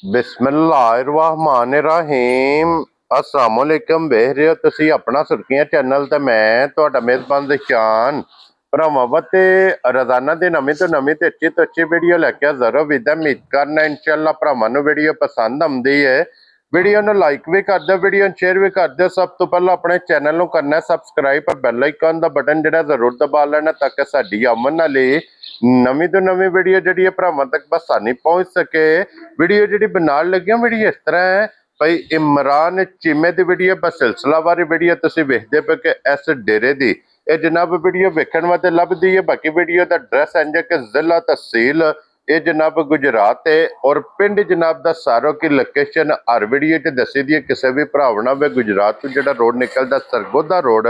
बिस्मिल्लाहिर्रहमानिर्रहीम अस्सलाम वालेकुम। वेख रहे हो तुसी अपना सुर्खियां चैनल ते मैं तुहाडा मेज़बान दशान भरावां ते रोजाना दी नवीं तो अच्छी वीडियो लैके हाज़र हो। विद उम्मीद करना इंशाअल्लाह भरावां नूं वीडियो पसंद आउंदी है। वीडियो नूं लाइक भी कर दो, वीडियो नूं शेयर भी कर दो। सब तो पहले अपने चैनल नूं करना है सबसक्राइब और बैल आइकन दा बटन जिहड़ा जरूर दबा लेना ताकि साडी आमन वाली नवीं तो नवीं वीडियो जिहड़ी है भरावां तक आसानी पहुंच सके। वीडियो जिहड़ी बनाउण लगे वीडियो इस तरह है भाई इमरान चीमे की वीडियो बस सिलसिलावार वीडियो तुसीं वेखदे पे कि इस डेरे की यह जनाब वीडियो वेखण वास्ते लभदी है। बाकी वीडियो का एड्रैस इंज कि जिला तहसील ये जनाब गुजरात है और पिंड जनाब दा सारो की लोकेशन हर वीडियो च दसी दी है। किसी भी भराव ना गुजरात तो जो रोड निकलता सरगोदा रोड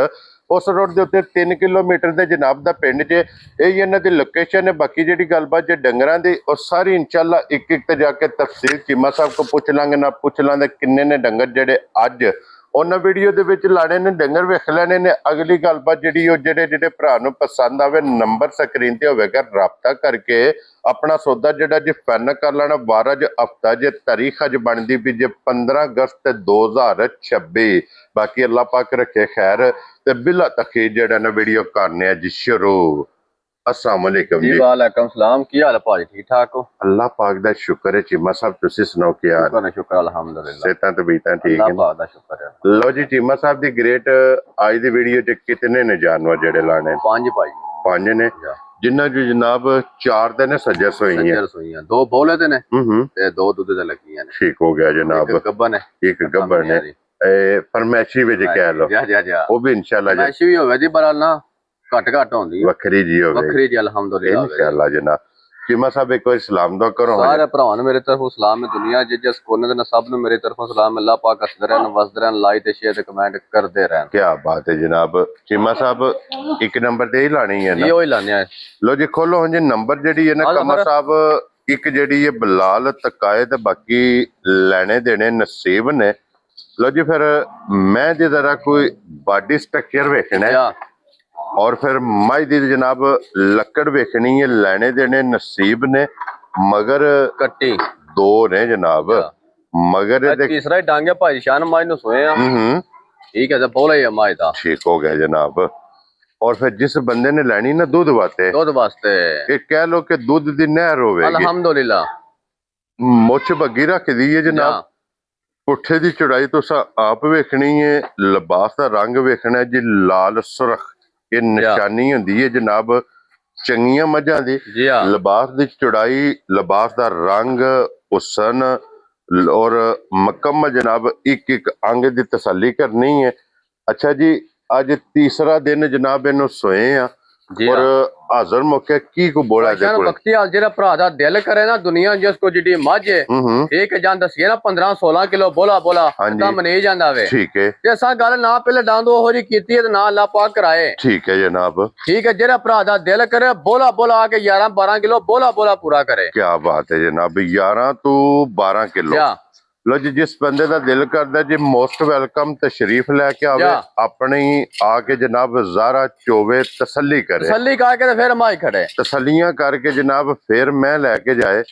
उस रोड के उत्ते 3 किलोमीटर के जनाब दा पिंड च यही इन्हां दी लोकेशन है। बाकी जी गलबात जो डंगरां दी और सारी इंशाअल्लाह एक एक जाके तफसील चीमा साहब को पूछ लांगे ना पूछ लांगे किन्ने ने डंगर जेडे अज उन्होंने वीडियो दे विच लाने ने डंगर वेख लेने ने। अगली गलबात जी जेडे भरा नूं पसंद आवे नंबर स्क्रीन ते होवेगा राबता करके अपना सौदा जेड़ा जी फाइनल कर लेना। 12 ज हफ्ता जे तारीख अज बनती भी जे 15 अगस्त 2026। बाकी अल्लाह पाक रखे खैर ते बिला तखीर जेड़ा ना वीडियो करने जी शुरू। अस्सलाम वालेकुम जी। वालेकुम सलाम। की हाल है भाजी? ठीक ठाक हो? अल्लाह पाक दा शुक्र है। चीमा साहब तुसी सुनाओ क्या हाल? शुक्र है शुक्र अल्हम्दुलिल्लाह। सेहतां तबीयतां ठीक अल्लाह है? पाक दा शुक्र है। लो जी चीमा साहब दी ग्रेट आज दी वीडियो च कितने ने जानवर जेड़े लाने? 5 भाई 5 ने जिन्ना जो जनाब 4 दिन सज्जा सोई दो बोले ते ने ते दो दूध ते लगियां ने। ठीक हो गया जनाब। एक गब्बन है एक गब्बन है फरमैशी विच कह लो वो भी इंशाल्लाह फरमैशी भी होवे जी बरा ना घट होंदी है वखरी जी होवे वखरी जी अल्हम्दुलिल्लाह इंशाल्लाह जनाब। चीमा साहब एक बार सलाम दो करो सारे भरावां नूं मेरे तरफों सलाम है। दुनिया जिस कोने दे सब नूं मेरे तरफों सलाम। अल्लाह पाक हसदे रहन वसदे रहन लाइक ते शेयर ते कमेंट करदे रहन। क्या बात है जनाब। चीमा साहब एक नंबर ते ही लानी है ना? जी ओही लाने है। लो जी खोलो जी नंबर जेडी है ना कमर साहब एक जेडी है बिलाल तकाए ते बाकी लेने देने नसीब ने। लो जी फिर मैं जी जरा कोई बॉडी स्ट्रक्चर वेखना है और फिर माई दी जनाब लकड़ वेखनी है। लेने देने नसीब ने मगर कट्टी 2 ने जनाब मगर तीसरा ही डांगे भाई शान माई नु सोए ठीक है तो बोला ही माई दा ठीक हो गया जनाब। और फिर जिस बंदे ने लेनी ना दूध वास्ते कह लो कि दूध दी नहर होवेगी अल्हम्दुलिल्लाह। मुछ बग्गी रख दी है जनाब। पुट्ठे दी चौड़ाई तुस आप वेखनी है। लिबास का रंग वेखना है जी लाल सुरख ये निशानी होंदी है जनाब चंगियां मझां दी। लिबास की चौड़ाई लिबास का रंग हुसन और मुकम्मल जनाब एक एक अंग की तसल्ली करनी है। अच्छा जी अज तीसरा दिन जनाब इन्हू सोए आ और हाजर मौके की को बोला जे कोल वक्ती हाल जेड़ा भरा दा दिल करे ना दुनिया जिसको जिडी मझ है ठीक है जान दसिए ना 15-16 किलो बोला ता मने जांदा वे। ठीक है ते असा गल ना पहले डांदो होरी कीती है ते ना अल्लाह पाक कराए। ठीक है जनाब। ठीक है जेड़ा भरा दा दिल करे बोला आके 11-12 किलो बोला पूरा करे। क्या बात है जनाब 11 तो 12 किलो। लो जी जिस बंदे का दिल करदा जी मोस्ट वेलकम तशरीफ लेके आवे अपनी आके जनाब ज़ारा चोवे तसल्ली करके फिर माई खड़े तसल्लियां करके जनाब फिर मैं लेके जाए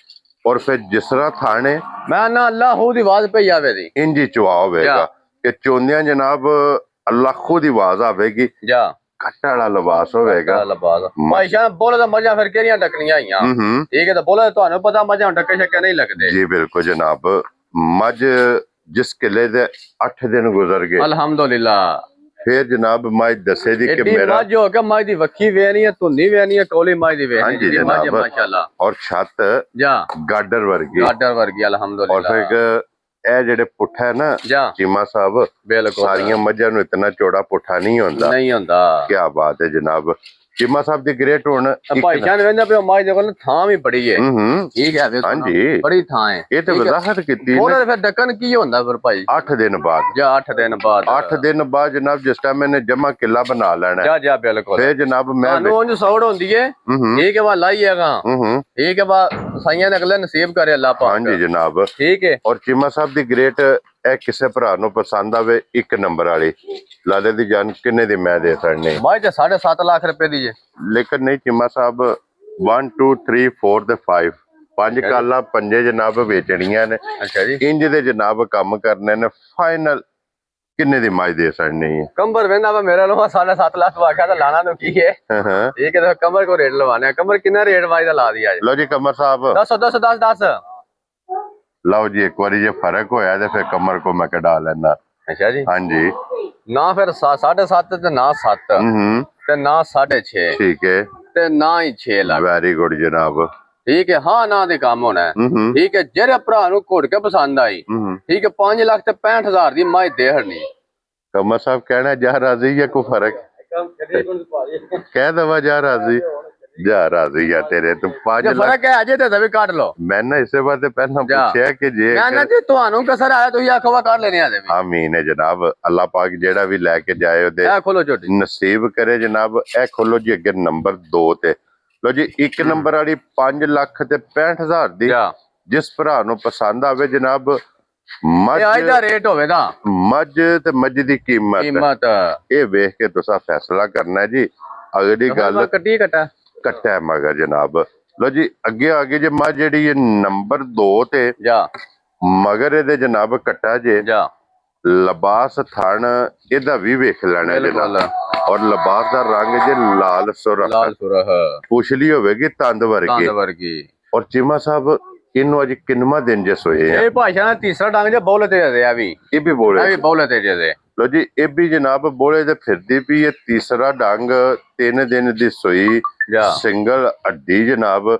और फिर जिसरा थाने मैं ना अल्लाह खुद आवाज पे आवे दी इंजी चुआ होगा कि चोंदियां जनाब अल्लाह खुद आवाज आवेगी कट्टा वाला लिबास होगा माइशा बोले तो मजा फिर केरियां डकनियां आईयां ठीक है तो बोले तो पता मजा डके शके नहीं लगदे जी बिल्कुल जनाब। मझ जिस किले दे 8 दिन गुजर गए अल्हम्दुलिल्लाह फिर जनाब मझ दसे दी कि मेरा मझ हो के मझ दी वक्की वेनी है धुंधी वेनी है कोली मझ दी वेनी जी मझ माशाल्लाह और छत गाडर वर्गी अल्हम्दुलिल्लाह। और फिर ए जेडे पुट्ठा है ना चीमा साहब सारियां मझां नूं इतना चौड़ा पुट्ठा नहीं होंदा। क्या बात है जनाब। चीमा साहब दी ग्रेट हुण भाई जान वेंदा पे माई दे कोल थां भी बड़ी है ठीक है वे हां जी बड़ी थां है ये ते वजाहत कीती बोले फिर डकन की होंदा फिर भाई 8 दिन बाद 8 दिन बाद जनाब जिस टाइम मैंने जमा किला बना लेना बिल्कुल फिर जनाब मैं उंज सौड़ होंदी है ठीक है वा लाइएगा ठीक है वा साइयां ने अगले नसीब करे अल्लाह पाक। हां जी जनाब ठीक है। और चीमा साहब दी ग्रेट ए किसे भरा नूं पसंद आवे 1 नंबर वाली लाले दी जान किन्ने दी मैं दे सकनी भाई ते 7.5 लाख रुपए दी है। लेकिन नहीं चीमा साहब 1 2 3 4 ते 5 5 ਕਾਲਾਂ ਪੰਜੇ ਜਨਾਬ ਵੇਚਣੀਆਂ ਨੇ। ਅੱਛਾ ਜੀ। ਇੰਜ ਦੇ ਜਨਾਬ ਕੰਮ ਕਰਨੇ ਨੇ। ਫਾਈਨਲ ਕਿੰਨੇ ਦੀ ਮਾਈ ਦੇ ਸਕਣੀ ਹੈ? कंबर वेंदा वा मेरा लो 7.5 लाख वाक्या तो लाना तो की है। ठीक है, तो कमर को रेट लवाने। कमर कितना रेट वाइज ला दिया जी? लो जी कमर साहब 10 10 10 10। लो जी एक बार जे फर्क होया तो फिर कमर को मैं कढ़ा लेना। अच्छा जी। हाँ जी। ना फिर 7.5 ते ना 7 ते ना 6.5 ठीक है ते ना ही 6 लाख। वेरी गुड जनाब। ठीक है, हाँ ना दे काम होना है। ठीक है, जेरे भरा नु घोड़ के पसंद आई। ठीक है, 5 लाख ते 65,000 दी माई देहड़नी। कमर साहब कहना जा राजी या कोई फर्क कह दवा जा राजी जा राजी या तेरे तो 5 जो लाख फर्क है अजय ते भी काट लो। मैं ना इसे बात पहला पूछा कि जे मैं ना जी ਤੁਹਾਨੂੰ कसर आया तो या खवा काट लेने आ दे। आमीन है जनाब। अल्लाह पाक जेड़ा भी लेके जाए ओदे ए खोलो छोटी नसीब करे जनाब। ए खोलो जी अगे नंबर 2 ते लो जी 1 नंबर वाली 5 लाख ते 65,000 दी जिस भरा नु पसंद आवे जनाब। मझ दा रेट होवेगा मझ ते मझ दी कीमत ये वेख के तुसा फैसला करना है जी। अगली गल कट्टी कटा कट्टा है मगर जनाब। लो जी अगे आगे जे मझ जेड़ी ये नंबर 2 ते मगर ये जनाब कट्टा जे लबास थन एदा भी वेख लेना जनाब। और लबास दा रंग जे लाल सुरख पुछली होवेगी तंद वर्गी। और चीमा साहब इन्नू अज किन्नवा दिन जे सोए हैं? ये भाषा ना तीसरा डंग जे बोले ते दे अभी ये भी बोले अभी बोले ते जे। लो जी ये भी जनाब बोले ते फिरदी भी ये तीसरा डंग 3 दिन दी सोई सिंगल हड्डी जनाब।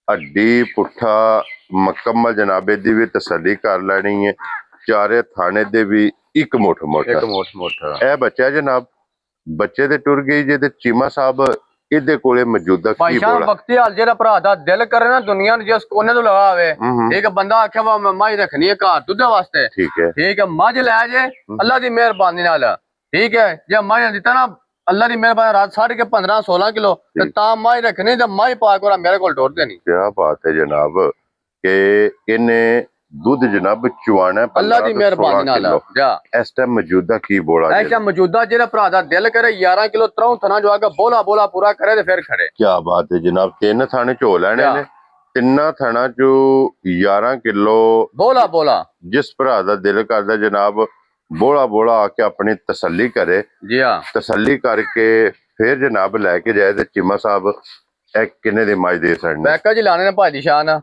हड्डी पुट्ठा मुकम्मल जनाब दी भी तसल्ली कर लेनी है। चारे थाने दे भी एक मुठ ए बच्चा जनाब। बच्चे ते टुर गई जे ते चीमा साहब ਇਹਦੇ ਕੋਲੇ ਮੌਜੂਦਾ ਕੀ ਬੋਲਾ ਵਕਤੀ ਹਾਲ ਜਿਹੜਾ ਭਰਾ ਦਾ ਦਿਲ ਕਰੇ ਨਾ ਦੁਨੀਆ ਨੂੰ ਜਿਸ ਕੋਨੇ ਤੋਂ ਲਗਾਵੇ। ਇੱਕ ਬੰਦਾ ਆਖਿਆ ਵਾ ਮੈਂ ਮਾਈ ਰੱਖਣੀ ਹੈ ਘਰ ਦੁੱਧ ਵਾਸਤੇ। ਠੀਕ ਹੈ ਮੱਝ ਲੈ ਜੇ ਅੱਲਾ ਦੀ ਮਿਹਰਬਾਨੀ ਨਾਲ। ਠੀਕ ਹੈ ਜੇ ਮਾਈ ਦਿੱਤਾ ਨਾ ਅੱਲਾ ਦੀ ਮਿਹਰਬਾਨੀ ਰਾਤ 15 16 ਕਿਲੋ ਤੇ ਤਾਂ ਮਾਈ ਰੱਖਣੀ ਤੇ ਮਾਈ ਪਾ ਕੇ ਮੇਰੇ ਕੋਲ ਟੋੜ ਦੇਣੀ। ਕੀ ਬਾਤ ਹੈ ਜਨਾਬ ਕਿ ਇਹਨੇ ਦੁੱਧ ਜਨਾਬ ਚੁਆਣਾ ਅੱਲਾ ਦੀ ਮਿਹਰਬਾਨੀ ਨਾਲ। ਇਸ ਟਾਈਮ ਮੌਜੂਦਾ ਕੀ ਬੋਲਾ ਇਸ ਟਾਈਮ ਮੌਜੂਦਾ ਜਿਹੜਾ ਭਰਾ ਦਾ ਦਿਲ ਕਰੇ 11 ਕਿਲੋ ਤਰੋਂ ਥਣਾ ਜੋ ਆਗਾ ਬੋਲਾ ਪੂਰਾ ਕਰੇ ਤੇ ਫਿਰ ਖੜੇ। ਕੀ ਬਾਤ ਹੈ ਜਨਾਬ। 3 ਥਾਣੇ ਝੋ ਲੈਣੇ ਨੇ। ਤਿੰਨਾਂ ਥਾਣਾ ਚੋਂ 11 ਕਿਲੋ ਬੋਲਾ ਜਿਸ ਭਰਾ ਦਾ ਦਿਲ ਕਰਦਾ ਜਨਾਬ ਬੋਲਾ ਆ ਕੇ ਆਪਣੀ ਤਸੱਲੀ ਕਰੇ। ਜੀ ਹਾਂ ਤਸੱਲੀ ਕਰਕੇ ਫਿਰ ਜਨਾਬ ਲੈ ਕੇ ਜਾਏ ਤੇ ਚੀਮਾ ਸਾਹਿਬ ਇਹ ਕਿੰਨੇ ਦੇ ਮਾਈ ਦੇ ਸੜਨੇ ਬੈਕਾ ਜੀ ਲਾਣੇ ਨੇ ਭਾਜੀ ਸ਼ਾਨ।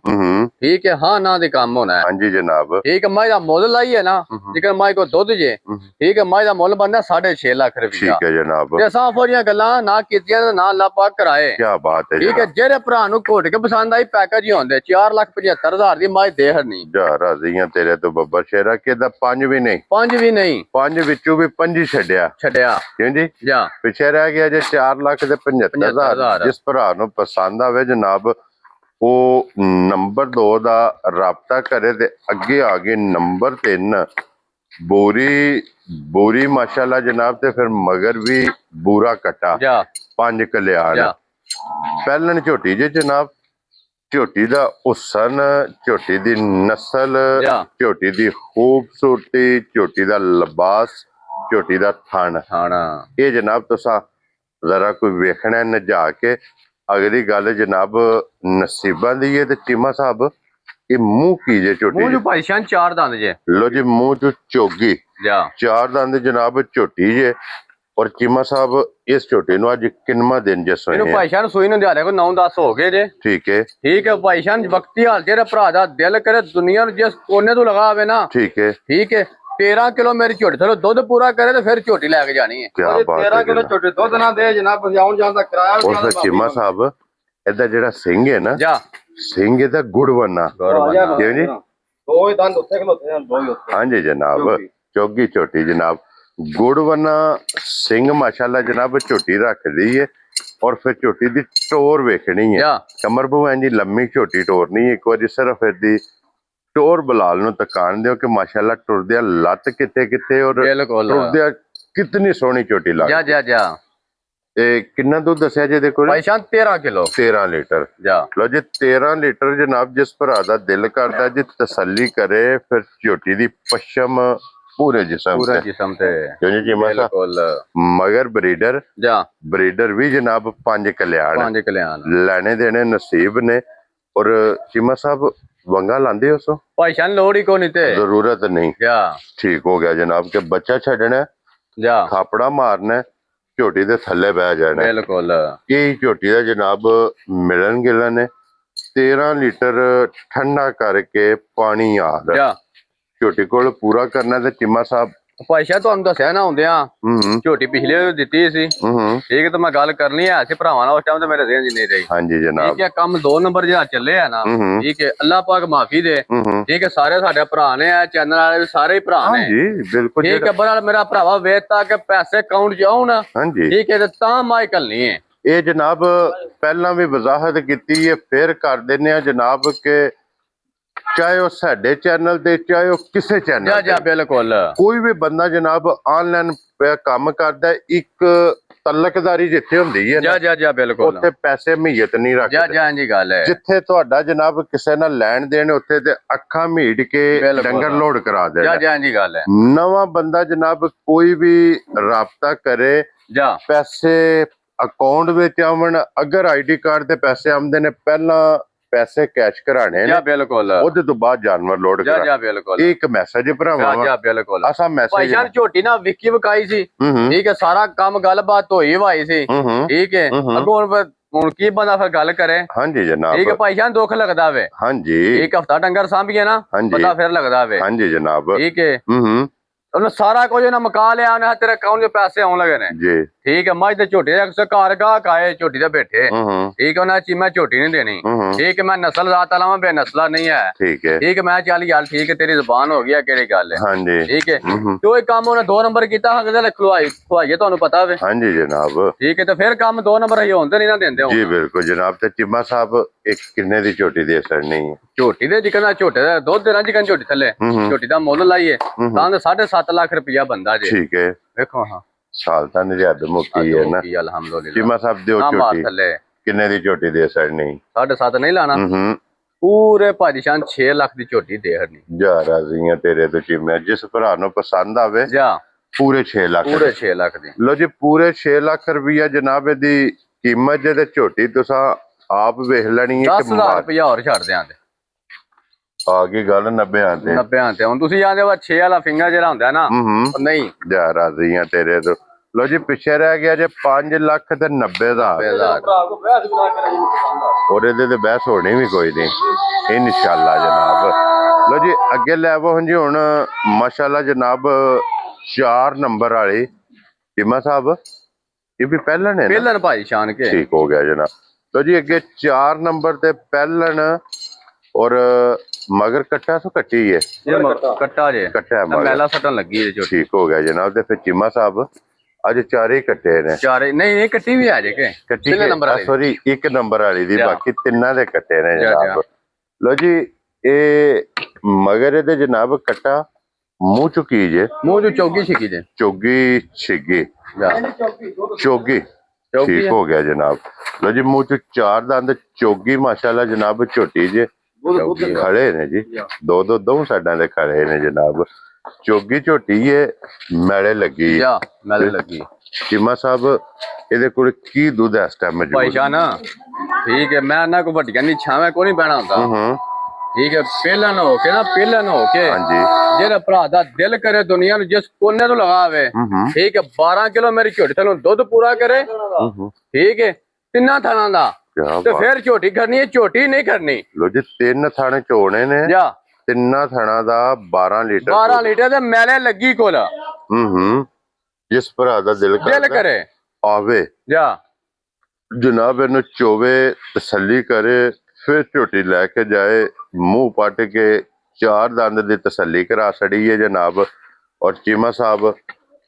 ठीक है, हाँ ना दे काम होना है। हाँ जी जनाब। ठीक है, माई दा मोल लाई है ना जेकर माई को दुध जे। ठीक है, माई दा मोल बनदा 6.5 लाख रुपया। ठीक है जनाब। ते असां फोरियां गल्लां ना कीतियां ना अल्लाह पाक कराए। क्या बात है। ठीक है, जेरे भरा नु घोट के पसंद आई पैकेज ही होंदे 4,75,000 दी माई देहर नहीं। जा राजियां तेरे तो बब्बर शेरा के दा 5 भी नहीं 5 विचों भी 5 छड्या क्यों जी जा पिछे रह गया जे 4,75,000 जिस भरा नु पसंद आवे जनाब वो नंबर 2 ਦਾ ਰਾਬਤਾ ਕਰੇ ਤੇ ਅੱਗੇ ਆ ਗਏ ਨੰਬਰ 3 ਬੋਰੀ ਮਾਸ਼ਾਅੱਲਾ ਜਨਾਬ ਤੇ ਫਿਰ ਮਗਰ ਵੀ ਬੂਰਾ ਕਟਾ 5 ਕਲਿਆਣ ਪਹਿਲਣ ਝੋਟੀ ਜੇ ਜਨਾਬ। ਝੋਟੀ ਦਾ ਹੁਸਨ ਝੋਟੀ ਦੀ ਨਸਲ ਝੋਟੀ ਦੀ ਖੂਬਸੂਰਤੀ ਝੋਟੀ ਦਾ ਲਿਬਾਸ ਝੋਟੀ ਦਾ ਥਣ ਇਹ ਜਨਾਬ ਤੁਸਾਂ ਜ਼ਰਾ ਕੋਈ ਵੇਖਣਾ ਨਜਾ ਕੇ। अगली गल जनाब नसीबा दी है। चीमा साहब ये मुंह की जे झोटी भाईशान 4 दंद जे। लो जी मुंह चो चोगी 4 दंद जनाब झोटी जे। और चीमा साहब इस झोटी नु अज किन्नवा दिन जे सोए हैं? भाईशान सोई नु दिहाड़े को 9-10 हो गए जे। ठीक है भाईशान वक्ती हाल जेरा भरा दा दिल करे दुनिया नु जिस कोने तो लगावे ना। ठीक है 13 किलो मेरी झोटी थोड़ा दुध पूरा करे तो फिर झोटी लेके जानी है। 13 किलो झोटी दुध ना दे जनाब आउन जान दा किराया। और चीमा साहब एदा जेड़ा सिंह है ना सिंह एदा गुड़वना क्यों जी दो ही दंद उत्थे खलोते हैं दो ही उत्थे। हां जी जनाब चोगी झोटी जनाब गुड़वना सिंह माशाल्लाह जनाब झोटी रख दी है। और फिर झोटी दी टोर वेखनी है। कमर भुवन जी लम्मी झोटी टोर नहीं एक बार सिर्फ एदी टोर बलाल नु तकान दियो कि माशाल्लाह टुरदिया लत किथे किथे और टुरदिया कितनी सोहनी झोटी लग जा किन्ना दूध दसिया जे देखो 13 किलो 13 लीटर लो जी 13 लीटर जनाब जिस भरा दा दिल करदा जी तसल्ली करे फिर झोटी दी पश्चिम पूरे जिस्म ते क्यों जी मगर ब्रीडर भी जनाब 5 कल्याण लेने देने नसीब ने। ਔਰ ਚੀਮਾ ਸਾਹਿਬ ਵੰਗਾ ਲਾਂਦੇ ਹੋ ਸੋ ਭਾਈ ਜਾਨ ਲੋੜ ਹੀ ਕੋਈ ਨਹੀਂ ਤੇ ਜ਼ਰੂਰਤ ਨਹੀਂ ਜਾ ਠੀਕ ਹੋ ਗਿਆ ਜਨਾਬ ਕਿ ਬੱਚਾ ਛੱਡਣਾ ਜਾ ਖਾਪੜਾ ਮਾਰਨਾ ਝੋਟੀ ਦੇ ਥੱਲੇ ਬਹਿ ਜਾਣਾ ਬਿਲਕੁਲ ਇਹ ਝੋਟੀ ਦਾ ਜਨਾਬ ਮਿਲਣ ਗਿਲਣ ਨੇ 13 ਲੀਟਰ ਠੰਡਾ ਕਰਕੇ ਪਾਣੀ ਆ ਜਾ ਝੋਟੀ ਕੋਲ ਪੂਰਾ ਕਰਨਾ ਤੇ ਚੀਮਾ ਸਾਹਿਬ ਭਾਈ ਸਾਹਿਬ ਤੁਹਾਨੂੰ ਦੱਸਿਆ ਨਾ ਹੁੰਦਿਆਂ ਝੋਟੀ ਪਿਛਲੇ ਦਿੱਤੀ ਸੀ ਠੀਕ ਤਾਂ ਮੈਂ ਗੱਲ ਕਰਨੀ ਹੈ ਸੀ ਭਰਾਵਾਂ ਨਾਲ ਉਸ ਟਾਈਮ ਤੇ ਮੇਰੇ ਜ਼ਿਹਨ ਚ ਨਹੀਂ ਰਹੀ ਹਾਂਜੀ ਜਨਾਬ ਠੀਕ ਹੈ ਕੰਮ 2 ਨੰਬਰ ਜਿਹੜਾ ਚੱਲਿਆ ਨਾ ਠੀਕ ਹੈ ਅੱਲਾਹ ਪਾਕ ਮਾਫੀ ਦੇ ਠੀਕ ਹੈ ਸਾਰੇ ਸਾਡੇ ਭਰਾ ਨੇ ਆ ਚੈਨਲ ਵਾਲੇ ਵੀ ਸਾਰੇ ਹੀ ਭਰਾ ਨੇ ਜੀ ਬਿਲਕੁਲ ਠੀਕ ਹੈ ਬਰਾਲ ਮੇਰਾ ਭਰਾਵਾ ਵੇਚਤਾ ਕਿ ਪੈਸੇ ਅਕਾਊਂਟ ਚ ਆਉਣ ਹਾਂਜੀ ਠੀਕ ਹੈ ਤੇ ਤਾਂ ਮਾਈਕਲ ਨਹੀਂ ਹੈ ਇਹ ਜਨਾਬ ਪਹਿਲਾਂ ਵੀ ਵਜ਼ਾਹਤ ਕੀਤੀ ਹੈ ਫਿਰ ਕਰ ਦਿੰਨੇ ਆ ਜਨਾਬ ਕਿ ਚਾਹੇ ਉਹ ਸਾਡੇ ਚੈਨਲ ਤੇ ਚਾਹੇ ਉਹ ਕਿਸੇ ਚੈਨਲ ਜਾ ਬਿਲਕੁਲ ਕੋਈ ਵੀ ਬੰਦਾ ਜਨਾਬ ਆਨਲਾਈਨ ਕੰਮ ਕਰਦਾ ਇੱਕ ਤਲਕਦਾਰੀ ਜਿੱਥੇ ਹੁੰਦੀ ਹੈ ਜਾ ਬਿਲਕੁਲ ਉੱਥੇ ਪੈਸੇ ਮਹੀਤ ਨਹੀਂ ਰੱਖਦੇ ਜਾ ਜੀ ਗੱਲ ਹੈ ਜਿੱਥੇ ਤੁਹਾਡਾ ਜਨਾਬ ਕਿਸੇ ਨਾਲ ਲੈਣ ਦੇਣ ਉੱਥੇ ਤੇ ਅੱਖਾਂ ਮੀਟ ਕੇ ਡੰਗਰ ਲੋਡ ਕਰਾ ਦੇਣਾ ਜਾ ਜੀ ਗੱਲ ਹੈ ਨਵਾਂ ਬੰਦਾ ਜਨਾਬ ਕੋਈ ਵੀ ਰਾਬਤਾ ਕਰੇ ਜਾ ਪੈਸੇ ਅਕਾਊਂਟ ਵਿੱਚ ਆਵਣ ਅਗਰ ਆਈਡੀ ਕਾਰਡ ਤੇ ਪੈਸੇ ਆਉਂਦੇ ਨੇ ਪਹਿਲਾਂ ਪੈਸੇ ਕੈਸ਼ ਕਰਾਣੇ ਨੇ ਬਿਲਕੁਲ ਉਹਦੇ ਤੋਂ ਬਾਅਦ ਜਾਨਵਰ ਲੋਡ ਕਰਾ ਜਾ ਬਿਲਕੁਲ ਇੱਕ ਮੈਸੇਜ ਭਰਾਵਾ ਜਾ ਬਿਲਕੁਲ ਅਸਾ ਮੈਸੇਜ ਭਾਈ ਜਾਨ ਝੋਟੀ ਨਾ ਵਿੱਕੀ ਵਿਕਾਈ ਸੀ ਠੀਕ ਹੈ ਸਾਰਾ ਕੰਮ ਗੱਲਬਾਤ ਹੋਈ ਵਾਈ ਸੀ ਠੀਕ ਹੈ ਅੱਗੋਂ ਹੁਣ ਕੀ ਬੰਦਾ ਫਿਰ ਗੱਲ ਕਰੇ ਹਾਂਜੀ ਜਨਾਬ ਠੀਕ ਹੈ ਭਾਈ ਜਾਨ ਦੁੱਖ ਲੱਗਦਾ ਵੇ ਹਾਂਜੀ ਇੱਕ ਹਫਤਾ ਡੰਗਰ ਸਾਂਭੀਏ ਨਾ ਪਤਾ ਫਿਰ ਲੱਗਦਾ ਵੇ ਹਾਂਜੀ ਜਨਾਬ ਠੀਕ ਹੈ ਉਹਨੇ ਸਾਰਾ ਕੁਝ ਇਹਨਾਂ ਮੁਕਾ ਲਿਆ ਉਹਨੇ ਤੇਰੇ ਅਕਾਊਂਟ 'ਚ ਪੈਸੇ ਆਉਣ ਲੱਗੇ ਨੇ ਜੀ ਠੀਕ ਹੈ ਮੱਝ ਤੇ ਝੋਟੀ ਦੇ ਅਕਸਰ ਘਰ ਗਾਹਕ ਆਏ ਝੋਟੀ ਦੇ ਬੈਠੇ ਠੀਕ ਹੈ ਉਹਨਾਂ ਚੀਮਾ ਝੋਟੀ ਨਹੀਂ ਦੇਣੀ ਠੀਕ ਹੈ ਮੈਂ ਨਸਲ ਜ਼ਾਤ ਲਾਵਾਂ ਬੇਨਸਲਾ ਨਹੀਂ ਹੈ ਠੀਕ ਹੈ ਮੈਂ ਚੱਲ ਯਾਰ ਠੀਕ ਹੈ ਤੇਰੀ ਜ਼ੁਬਾਨ ਹੋ ਗਈ ਹੈ ਕਿਹੜੀ ਗੱਲ ਹੈ ਹਾਂਜੀ ਠੀਕ ਹੈ ਜੋ ਇਹ ਕੰਮ ਉਹਨੇ 2 ਨੰਬਰ ਕੀਤਾ ਹੱਕ ਖੁਆਈਏ ਤੁਹਾਨੂੰ ਪਤਾ ਵੇ ਹਾਂਜੀ ਜਨਾਬ ਠੀਕ ਹੈ ਤੇ ਫਿਰ ਕੰਮ 2 ਨੰਬਰ ਹੀ ਹੋਣ ਤੇ ਨਹੀਂ ਨਾ ਦਿੰਦੇ ਜੀ ਬਿਲਕੁਲ ਜਨਾਬ ਤੇ ਚੀਮਾ ਸਾਹਿਬ ਇੱਕ ਕਿੰਨੇ ਦੀ ਝੋਟੀ ਦੇ ਅਸਰ ਨਹੀਂ ਹੈ ਝੋਟੀ ਦੇ ਜਿਕਣਾ ਝੋਟੇ ਦਾ ਦੁੱਧ ਦੇਣਾ ਜਿਕਣ ਝੋਟੀ ਥੱਲੇ ਝੋਟੀ ਦਾ ਮੁੱਲ ਲਾਈਏ ਤਾਂ 7.5 ਲੱਖ ਰੁਪਇਆ ਬੰਦਾ ਜੀ ਠੀਕ ਹੈ ਵੇਖੋ ਹਾਂ ਸਾਲ ਤਾਂ ਨਿਰਦ ਮੁਕਤੀ ਹੈ ਨਾ ਅਲਹਮਦੁਲਿਲਾ ਚੀਮਾ ਸਾਹਿਬ ਦੇ ਝੋਟੀ ਕਿੰਨੇ ਦੀ ਝੋਟੀ ਦੇ ਅਸਰ ਨਹੀਂ 7.5 ਨਹੀਂ ਲਾਣਾ ਪੂਰੇ ਭਾਜੀਸ਼ਾਨ 6 ਲੱਖ ਦੀ ਝੋਟੀ ਦੇ ਹਰਨੀ ਜਾ ਰਾਜ਼ੀਆਂ ਤੇਰੇ ਤੋਂ ਚੀਮਾ ਜਿਸ ਭਰਾ ਨੂੰ ਪਸੰਦ ਆਵੇ ਜਾ ਪੂਰੇ 6 ਲੱਖ ਪੂਰੇ 6 ਲੱਖ ਦੀ ਲੋ ਜੀ ਪੂਰੇ 6 ਲੱਖ ਰੁਪਇਆ ਜਨਾਬ ਦੀ ਕੀਮਤ ਜੇ ਤੇ ਝੋਟੀ ਤੁਸੀਂ ਆਪ ਵੇਖ ਲੈਣੀ ਹੈ 10,000 ਰੁਪਇਆ ਹੋਰ ਛੱਡ ਦਿਆਂ ਆ ਗਈ ਗੱਲ 90 ਤੇ 90 ਤੇ ਹੁਣ ਤੁਸੀਂ ਜਾਂਦੇ ਵਾ 6 ਵਾਲਾ ਫਿੰਗਰ ਜਿਹੜਾ ਹੁੰਦਾ ਨਾ ਨਹੀਂ ਜਾ ਰਾਜ਼ੀਆਂ ਤੇਰੇ ਤੋਂ ਲੋ ਜੀ ਪਿੱਛੇ ਰਹਿ ਗਿਆ ਜੇ 5 ਲੱਖ ਤੇ 90,000 ਔਰ ਇਹਦੇ ਤੇ ਬਹਿਸ ਹੋਣੀ ਵੀ ਕੋਈ ਨਹੀਂ ਇਨਸ਼ਾਅੱਲਾ ਜਨਾਬ ਲੋ ਜੀ ਅੱਗੇ ਲੈਵੋ ਜੀ ਹੁਣ ਮਾਸ਼ਾਅੱਲਾ ਜਨਾਬ 4 ਨੰਬਰ ਵਾਲੀ ਚੀਮਾ ਸਾਹਿਬ ਇਹ ਵੀ ਪਹਿਲਣ ਹੈ ਪਹਿਲਣ ਭਾਈ ਸ਼ਾਨ ਕੇ ਠੀਕ ਹੋ ਗਿਆ ਜਨਾਬ ਲੋ ਜੀ ਅੱਗੇ 4 ਨੰਬਰ ਤੇ ਪਹਿਲਣ ਔਰ ਮਗਰ ਕੱਟਾ ਸੋ ਕੱਟੀ ਹੈ ਕੱਟਾ ਜੇ ਕੱਟਾ ਮੈਲਾ ਸੱਟਣ ਲੱਗੀ ਜੇ ਠੀਕ ਹੋ ਗਿਆ ਜਨਾਬ ਤੇ ਫਿਰ ਚੀਮਾ ਸਾਹਿਬ ਅੱਜ 4 ਹੀ ਕੱਟੇ ਨੇ 4 ਨਹੀਂ ਕੱਟੀ ਵੀ ਆ ਜੇ ਕੇ ਕੱਟੀ ਸੌਰੀ 1 ਨੰਬਰ ਵਾਲੀ ਦੀ ਬਾਕੀ ਤਿੰਨਾਂ ਦੇ ਕੱਟੇ ਨੇ ਜਨਾਬ ਲੋ ਜੀ ਇਹ ਮਗਰ ਇਹਦੇ ਜਨਾਬ ਕੱਟਾ ਮੂੰਹ ਚੁਕੀ ਜੇ ਮੂੰਹ ਚ ਚੌਗੀ ਛਿੱਕੀ ਜੇ ਚੋਗੀ ਛਿੱਗੀ ਚੋਗੀ ਠੀਕ ਹੋ ਗਿਆ ਜਨਾਬ ਲੋ ਜੀ ਮੂੰਹ ਚ 4 ਦੰਦ ਚੋਗੀ ਮਾਸ਼ਾਅੱਲਾ ਜਨਾਬ ਝੋਟੀ ਜੇ ਖੜੇ ਨੇ ਜੀ ਦੋ ਸਾਡਾਂ ਦੇ ਖੜੇ ਨੇ ਜਨਾਬ ਚੋਗੀ ਝੋਟੀ ਹੈ ਮੈਲੇ ਲੱਗੀ ਮੈਲੇ ਲੱਗੀ ਚੀਮਾ ਸਾਹਿਬ ਇਹਦੇ ਕੋਲ ਕੀ ਦੁੱਧ ਇਸ ਟਾਈਮ ਮੌਜੂਦ ਭਾਈ ਸ਼ਾਨ ਠੀਕ ਹੈ ਮੈਂ ਨਾ ਕੋਈ ਵੱਡੀਆਂ ਨਹੀਂ ਛਾਵੇਂ ਕੋਈ ਨਹੀਂ ਬਹਿਣਾ ਹੁੰਦਾ ਠੀਕ ਹੈ ਪਹਿਲਾਂ ਹੋ ਕੇ ਹਾਂਜੀ ਜਿਹੜਾ ਭਰਾ ਦਾ ਦਿਲ ਕਰੇ ਦੁਨੀਆ ਨੂੰ ਜਿਸ ਕੋਨੇ ਤੋਂ ਲਗਾਵੇ ਠੀਕ ਹੈ 12 ਕਿਲੋ ਮੇਰੀ ਝੋਟੀ ਤੁਹਾਨੂੰ ਦੁੱਧ ਪੂਰਾ ਕਰੇ ਠੀਕ ਹੈ ਤਿੰਨਾਂ ਥਾਣਾ ਦਾ ਤੇ ਫਿਰ ਝੋਟੀ ਕਰਨੀ ਹੈ ਝੋਟੀ ਨਹੀਂ ਕਰਨੀ ਲੋ ਜੀ 3 ਥਾਣੇ ਚੋਣੇ ਨੇ ਤਿੰਨਾਂ ਥਾਣਾ ਦਾ 12 ਲੀਟਰ ਦੇ ਮੈਲੇ ਲੱਗੀ ਕੋਲ ਜਿਸ ਭਰਾ ਦਾ ਦਿਲ ਕਰੇ ਆਵੇ ਜਾ ਜਨਾਬ ਇਹਨੂੰ ਚੋਵੇ ਤਸੱਲੀ ਕਰੇ ਫਿਰ ਝੋਟੀ ਲੈ ਕੇ ਜਾਏ ਮੂੰਹ ਪੱਟ ਕੇ 4 ਦੰਦ ਦੀ ਤਸੱਲੀ ਕਰਾ ਛੜੀ ਹੈ ਜਨਾਬ ਔਰ ਚੀਮਾ ਸਾਹਿਬ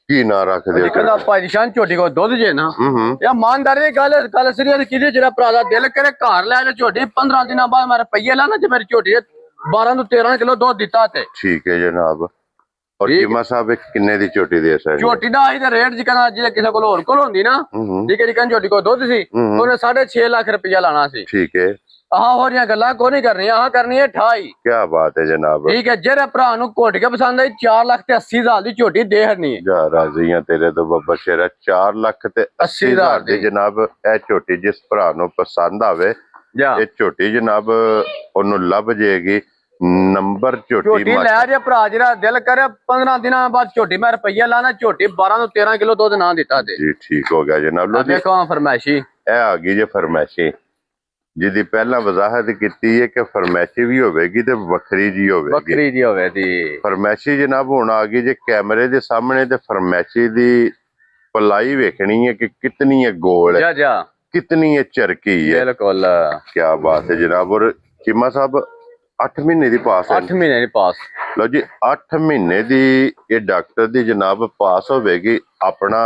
ਕੀ ਨਾ ਰੱਖਦੇ ਕਹਿੰਦਾ ਭਾਈ ਨਿਸ਼ਾਨ ਝੋਟੀ ਕੋ ਦੁੱਧ ਜੇ ਨਾ ਇਹ ਇਮਾਨਦਾਰੀ ਦੀ ਗੱਲ ਸੀਰੀਅਸ ਕਿਹਦੇ ਜਿਹੜਾ ਭਰਾ ਦਾ ਦਿਲ ਕਰੇ ਘਰ ਲੈ ਲੈ ਝੋਟੀ 15 ਦਿਨਾਂ ਬਾਅਦ ਮੈਂ ਰੁਪਈਏ ਲਾ ਨਾ ਜੇ ਮੇਰੀ ਝੋਟੀ 12 ਤੋਂ 13 ਕਿਲੋ ਦੁੱਧ ਦਿੱਤਾ ਤੇ ਠੀਕ ਹੈ ਜਨਾਬ ਔਰ ਚੀਮਾ ਸਾਹਿਬ ਕਿੰਨੇ ਦੀ ਝੋਟੀ ਦੇ ਸਰ ਝੋਟੀ ਦਾ ਆਈ ਤੇ ਰੇਟ ਜਿਕਣਾ ਜੇ ਕਿਸੇ ਕੋਲ ਹੋਰ ਕੋਲ ਹੁੰਦੀ ਨਾ ਠੀਕ ਹੈ ਜਿਕਣ ਝੋਟੀ ਕੋ ਦੁੱਧ ਸੀ ਉਹਨੇ 6.5 ਲੱਖ ਰੁਪਇਆ ਲਾਣਾ ਸੀ ਠੀਕ ਹੈ ਆਹ ਹੋ ਰਹੀਆਂ ਗੱਲਾਂ ਕੋਈ ਨਹੀਂ ਕਰਨੀਆਂ ਆਹ ਕਰਨੀ ਹੈ 28 ਕੀ ਬਾਤ ਹੈ ਜਨਾਬ ਠੀਕ ਹੈ ਜਿਹੜੇ ਭਰਾ ਨੂੰ ਘੋਟ ਕੇ ਪਸੰਦ ਆਈ 4 ਲੱਖ ਤੇ 80,000 ਦੀ ਝੋਟੀ ਦੇ ਹਰਨੀ ਹੈ ਜਾ ਰਾਜ਼ੀਆਂ ਤੇਰੇ ਤੋਂ ਬੱਬਾ ਸ਼ੇਰਾ 4 ਲੱਖ ਤੇ 80,000 ਦੀ ਜਨਾਬ ਇਹ ਝੋਟੀ ਜਿਸ ਭਰਾ ਨੂੰ ਪਸੰਦ ਆਵੇ ਜਾ ਇਹ ਝੋਟੀ ਜਨਾਬ ਉਹਨੂੰ ਲੱਭ ਜਾਏਗੀ। ਨੰਬਰ ਝੋਟੀ ਲੈ ਜੇ ਭਰਾ ਜਿਹੜਾ ਦਿਲ ਕਰੇ 15 ਦਿਨਾਂ ਬਾਅਦ ਝੋਟੀ ਮੈਂ ਰੁਪਈਆ ਲਾਣਾ ਝੋਟੀ 12 ਤੋਂ 13 ਕਿਲੋ ਦੁੱਧ ਨਾ ਦਿੱਤਾ ਤੇ ਜੀ ਠੀਕ ਹੋ ਗਿਆ ਜਨਾਬ। ਲੋ ਜੀ ਦੇਖੋ ਫਰਮਾਇਸ਼ੀ ਇਹ ਆ ਗਈ ਜੇ ਫਰਮਾਇਸ਼ੀ ਜਿਹਦੀ ਪਹਿਲਾਂ ਵਜ਼ਾਹਤ ਕੀਤੀ ਹੈ ਕਿ ਫਰਮਾਇਸ਼ੀ ਵੀ ਹੋਵੇਗੀ ਤੇ ਵੱਖਰੀ ਜੀ ਹੋਵੇ ਦੀ ਫਰਮਾਇਸ਼ੀ ਜਨਾਬ ਹੁਣ ਆ ਗਈ ਜੇ ਕੈਮਰੇ ਦੇ ਸਾਹਮਣੇ ਤੇ ਫਰਮਾਇਸ਼ੀ ਦੀ ਪਲਾਈ ਵੇਖਣੀ ਹੈ ਕਿ ਕਿਤਨੀ ਹੈ ਗੋਲ ਜਾ ਜਾ ਕਿਤਨੀ ਹੈ ਚਰਕੀ ਹੈ। ਬਿਲਕੁਲ ਕੀ ਬਾਤ ਹੈ ਜਨਾਬ। ਔਰ ਚੀਮਾ ਸਾਹਿਬ 8 ਮਹੀਨੇ ਦੀ ਪਾਸ ਹੈ। 8 ਮਹੀਨੇ ਦੀ ਪਾਸ। ਲਓ ਜੀ 8 ਮਹੀਨੇ ਦੀ ਇਹ ਡਾਕਟਰ ਦੀ ਜਨਾਬ ਪਾਸ ਹੋਵੇਗੀ। ਆਪਣਾ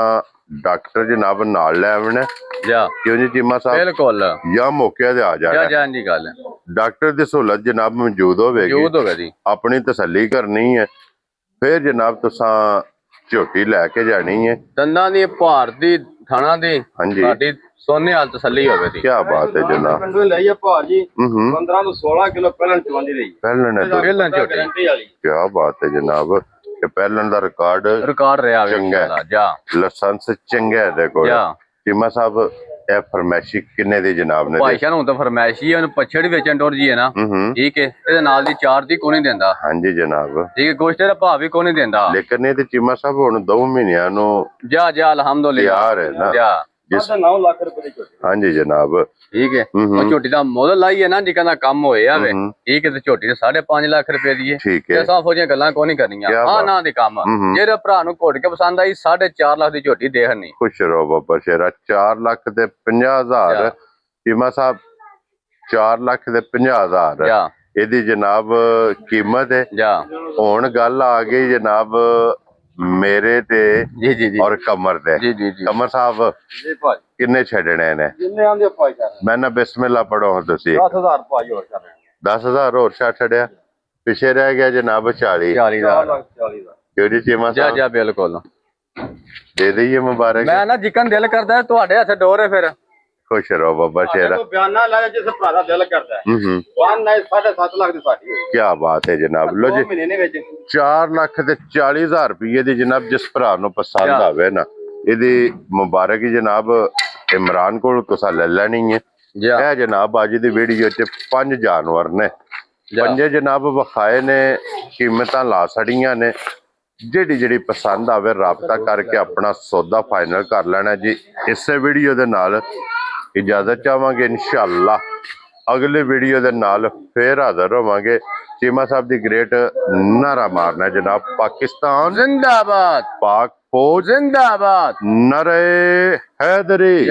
ਡਾਕਟਰ ਜਨਾਬ ਨਾਲ ਲੈ ਆਵਣਾ ਜਾ ਕਿਉਂ ਜੀ ਚੀਮਾ ਸਾਹਿਬ ਬਿਲਕੁਲ ਜਾਂ ਮੌਕੇ ਤੇ ਆ ਜਾਣਾ ਜਾ ਦੀ ਗੱਲ ਡਾਕਟਰ ਦੀ ਸਹੂਲਤ ਜਨਾਬ ਮੌਜੂਦ ਹੋਵੇਗੀ। ਆਪਣੀ ਤਸੱਲੀ ਕਰਨੀ ਹੈ ਫਿਰ ਜਨਾਬ ਤੁਸਾਂ ਝੋਟੀ ਲੈ ਕੇ ਜਾਣੀ ਹੈ। ਦੰਦਾਂ ਦੀ ਭਾਰ ਦੀ ਥਾਣਾ ਦੀ ਹਾਂਜੀ ਸਾਡੀ ਸੋਨੇ ਹਾਲ ਤਸੱਲੀ ਹੋਵੇ ਦੀ। ਕੀ ਬਾਤ ਹੈ ਜਨਾਬ। ਪਿੰਡੋਂ ਲਈ ਆ ਭਾਜੀ 15 ਤੋਂ 16 ਕਿਲੋ ਪਹਿਲਣ ਚਵਾਂਦੀ ਰਹੀ ਪਹਿਲਣ ਝੋਟੀ ਕੀ ਬਾਤ ਹੈ ਜਨਾਬ। ਕਿ ਪਹਿਲਣ ਦਾ ਰਿਕਾਰਡ ਰਿਹਾ ਚੰਗਾ ਜਾ ਲਾਇਸੈਂਸ ਚੰਗਾ ਹੈ ਦੇ ਕੋਲ। ਚੀਮਾ ਸਾਹਿਬ ਇਹ ਫਰਮਾਇਸ਼ੀ ਕਿੰਨੇ ਦੀ ਜਨਾਬ ਨੇ ਭਾਈ ਨੂੰ ਤਾਂ ਫਰਮਾਇਸ਼ੀ ਹੈ ਉਹਨੂੰ ਪਛੜ ਵੇਚਣ ਟੁਰ ਜੀ ਹੈ ਨਾ ਠੀਕ ਹੈ ਇਹਦੇ ਨਾਲ ਦੀ 4 ਦੀ ਕੋਈ ਨਹੀਂ ਦਿੰਦਾ। ਹਾਂਜੀ ਜਨਾਬ ਠੀਕ ਹੈ ਗੋਸ਼ਤੇ ਦਾ ਭਾਅ ਵੀ ਕੋਈ ਨਹੀਂ ਦਿੰਦਾ ਲੇਕਿਨ ਇਹ ਤੇ ਚੀਮਾ ਸਾਹਿਬ ਹੁਣ 2 ਮਹੀਨਿਆਂ ਨੂੰ ਜਾ ਅਲਹਮਦੁਲਿਲਾ ਯਾਰ ਹੈ ਨਾ ਜਾ 9 ਲੱਖ ਰੁਪਏ ਦੀ ਝੋਟੀ। ਹਾਂਜੀ ਜਨਾਬ ਠੀਕ ਹੈ ਉਹ ਝੋਟੀ ਦਾ ਮੁੱਲ ਲਾਈ ਹੈ ਨਾ ਜਿੱਕਾਂ ਦਾ ਕੰਮ ਹੋਇਆ ਵੇ ਠੀਕ ਹੈ ਤੇ ਝੋਟੀ ਦੇ 5.5 ਲੱਖ ਰੁਪਏ ਦੀ ਹੈ ਠੀਕ ਹੈ। ਸਾਫ ਹੋ ਜੀਆਂ ਗੱਲਾਂ ਕੋਈ ਨਹੀਂ ਕਰਨੀਆਂ ਹਾਂ ਨਾ ਦੇ ਕੰਮ ਜਿਹੜੇ ਭਰਾ ਨੂੰ ਘੋਟ ਕੇ ਪਸੰਦ ਆਈ 4.5 ਲੱਖ ਦੀ ਝੋਟੀ ਦੇਖਣੀ। ਖੁਸ਼ ਰਹੋ ਬਾਬਾ ਸ਼ੇਰਾ 4 ਲੱਖ ਤੇ 50,000 ਚੀਮਾ ਸਾਹਿਬ 4 ਲੱਖ ਤੇ 50,000 ਇਹਦੀ ਜਨਾਬ ਕੀਮਤ ਹੈ। ਹੁਣ ਗੱਲ ਆ ਗਈ ਜਨਾਬ ਮੇਰੇ ਤੇ ਜੀ ਔਰ ਕਮਰ ਤੇ ਕਮਰ ਸਾਹਿਬ ਜੀ ਭਾਜੀ ਕਿੰਨੇ ਛੱਡਣੇ ਨੇ ਜਿੰਨੇ ਆਂਦੇ ਪਾਈ ਕਰ ਮੈਂ ਨਾ ਬਿਸਮਿਲ੍ਲਾ ਪੜੋ ਤੁਸੀਂ 10000 ਪਾਈ ਹੋਰ ਕਰ 10,000 ਹੋਰ ਛੱਡਿਆ ਪਿੱਛੇ ਰਹਿ ਗਿਆ ਜਨਾਬ 40,000 ਕਿਉਂ ਜੀ ਚੀਮਾ ਸਾਹਿਬ ਜਾ ਬਿਲਕੁਲ ਦੇ ਦਈਏ ਮੁਬਾਰਕ। ਮੈਂ ਨਾ ਜਿਕਨ ਦਿਲ ਕਰਦਾ ਤੁਹਾਡੇ ਹੱਥ ਡੋਰ ਹੈ ਫਿਰ ਖੁਸ਼ ਰਹੋ ਬਾਬਾ ਸ਼ੇਰਾ। ਬਿਆਨਾ ਲਾਇਆ ਜਿਸ ਭਰਾ ਦਾ ਦਿਲ ਕਰਦਾ ਹੈ ਵਾਨ ਨਹੀਂ 7.5 ਲੱਖ ਦੀ ਸਾਡੀ ਕੀ ਬਾਤ ਹੈ ਜਨਾਬ। ਲੋ ਜੀ 2 ਮਹੀਨੇ ਵਿੱਚ 4 ਲੱਖ ਤੇ 40,000 ਰੁਪਏ ਦੀ ਜਨਾਬ ਜਿਸ ਭਰਾ ਨੂੰ ਪਸੰਦ ਆਵੇ ਨਾ ਇਹਦੀ ਮੁਬਾਰਕ ਹੀ ਜਨਾਬ ਇਮਰਾਨ ਕੋਲ ਤੁਸੀਂ ਲੈ ਲੈਣੀ ਹੈ। ਇਹ ਜਨਾਬ ਅੱਜ ਦੀ ਵੀਡੀਓ 'ਚ 5 ਜਾਨਵਰ ਨੇ 5 ਜਨਾਬ ਵਿਖਾਏ ਨੇ ਕੀਮਤਾਂ ਲਾ ਛੜੀਆਂ ਨੇ। ਜਿਹੜੀ ਪਸੰਦ ਆਵੇ ਰਾਬਤਾ ਕਰਕੇ ਆਪਣਾ ਸੌਦਾ ਫਾਈਨਲ ਕਰ ਲੈਣਾ ਜੀ। ਇਸੇ ਵੀਡੀਓ ਦੇ ਨਾਲ ਇਜਾਜ਼ਤ ਚਾਹਾਂਗੇ ਇਨਸ਼ਾਅੱਲਾ ਅਗਲੇ ਵੀਡੀਓ ਦੇ ਨਾਲ ਫੇਰ ਹਾਜ਼ਰ ਹੋਵਾਂਗੇ। ਚੀਮਾ ਸਾਹਿਬ ਦੀ ਗ੍ਰੇਟ ਨਾਰਾ ਮਾਰਨਾ ਜਨਾਬ ਪਾਕਿਸਤਾਨ ਜ਼ਿੰਦਾਬਾਦ ਪਾਕ ਫੌਜ ਜ਼ਿੰਦਾਬਾਦ ਨਾਰੇ ਹੈਦਰੀ।